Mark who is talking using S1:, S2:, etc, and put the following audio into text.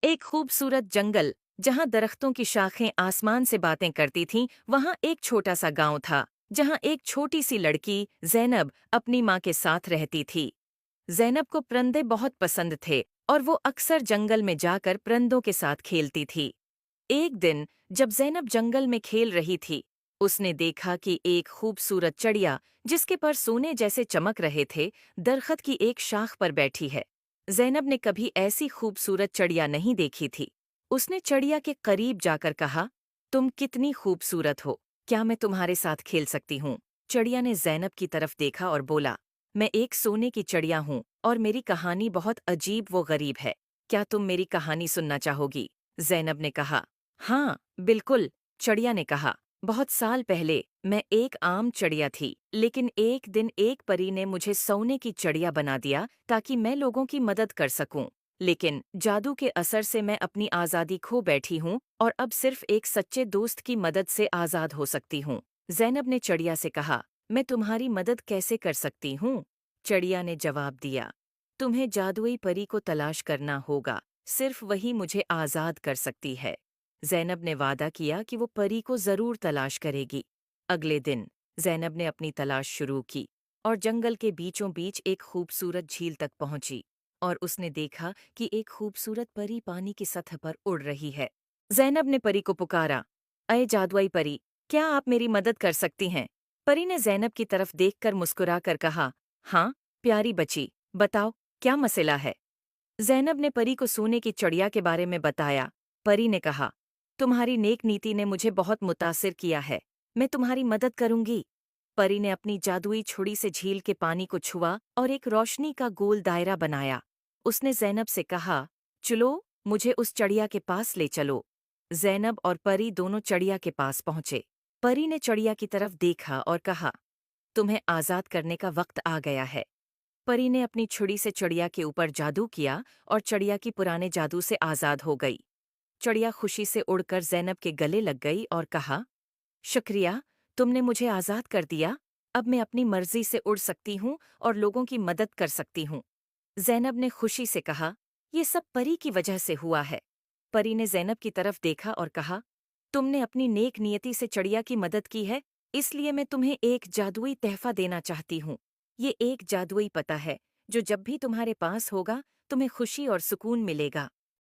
S1: एक खूबसूरत जंगल जहां दरख्तों की शाखें आसमान से बातें करती थीं, वहां एक छोटा सा गांव था जहां एक छोटी सी लड़की ज़ैनब अपनी माँ के साथ रहती थी। ज़ैनब को परिंदे बहुत पसंद थे और वो अक्सर जंगल में जाकर परिंदों के साथ खेलती थी। एक दिन जब ज़ैनब जंगल में खेल रही थी, उसने देखा कि एक खूबसूरत चिड़िया जिसके पर सोने जैसे चमक रहे थे, दरख्त की एक शाख पर बैठी है। ज़ैनब ने कभी ऐसी खूबसूरत चिड़िया नहीं देखी थी। उसने चिड़िया के करीब जाकर कहा, तुम कितनी खूबसूरत हो, क्या मैं तुम्हारे साथ खेल सकती हूँ? चिड़िया ने ज़ैनब की तरफ देखा और बोला, मैं एक सोने की चिड़िया हूँ और मेरी कहानी बहुत अजीब व गरीब है। क्या तुम मेरी कहानी सुनना चाहोगी? ज़ैनब ने कहा। हाँ, बिल्कुल, चिड़िया ने कहा। बहुत साल पहले मैं एक आम चिड़िया थी, लेकिन एक दिन एक परी ने मुझे सोने की चिड़िया बना दिया ताकि मैं लोगों की मदद कर सकूं। लेकिन जादू के असर से मैं अपनी आज़ादी खो बैठी हूँ और अब सिर्फ एक सच्चे दोस्त की मदद से आज़ाद हो सकती हूँ। ज़ैनब ने चिड़िया से कहा, मैं तुम्हारी मदद कैसे कर सकती हूँ? चिड़िया ने जवाब दिया, तुम्हें जादुई परी को तलाश करना होगा, सिर्फ वही मुझे आज़ाद कर सकती है। ज़ैनब ने वादा किया कि वो परी को ज़रूर तलाश करेगी। अगले दिन ज़ैनब ने अपनी तलाश शुरू की और जंगल के बीचों बीच एक खूबसूरत झील तक पहुंची और उसने देखा कि एक खूबसूरत परी पानी की सतह पर उड़ रही है। ज़ैनब ने परी को पुकारा, अये जादुई परी, क्या आप मेरी मदद कर सकती हैं? परी ने ज़ैनब की तरफ देखकर मुस्कुराकर कहा, हाँ, प्यारी बच्ची, बताओ, क्या मसला है? ज़ैनब ने परी को सोने की चिड़िया के बारे में बताया। परी ने कहा, तुम्हारी नेक नीति ने मुझे बहुत मुतासिर किया है, मैं तुम्हारी मदद करूंगी। परी ने अपनी जादुई छुरी से झील के पानी को छुआ और एक रोशनी का गोल दायरा बनाया। उसने ज़ैनब से कहा, चलो, मुझे उस चिड़िया के पास ले चलो। ज़ैनब और परी दोनों चिड़िया के पास पहुंचे। परी ने चिड़िया की तरफ देखा और कहा, तुम्हें आज़ाद करने का वक्त आ गया है। परी ने अपनी छुरी से चिड़िया के ऊपर जादू किया और चिड़िया की पुराने जादू से आज़ाद हो गई। चिड़िया खुशी से उड़कर ज़ैनब के गले लग गई और कहा, शुक्रिया, तुमने मुझे आज़ाद कर दिया। अब मैं अपनी मर्जी से उड़ सकती हूँ और लोगों की मदद कर सकती हूँ। ज़ैनब ने खुशी से कहा, ये सब परी की वजह से हुआ है। परी ने ज़ैनब की तरफ देखा और कहा, तुमने अपनी नेक नियति से चिड़िया की मदद की है, इसलिए मैं तुम्हें एक जादुई तहफ़ा देना चाहती हूँ। ये एक जादुई पता है, जो जब भी तुम्हारे पास होगा, तुम्हें खुशी और सुकून मिलेगा।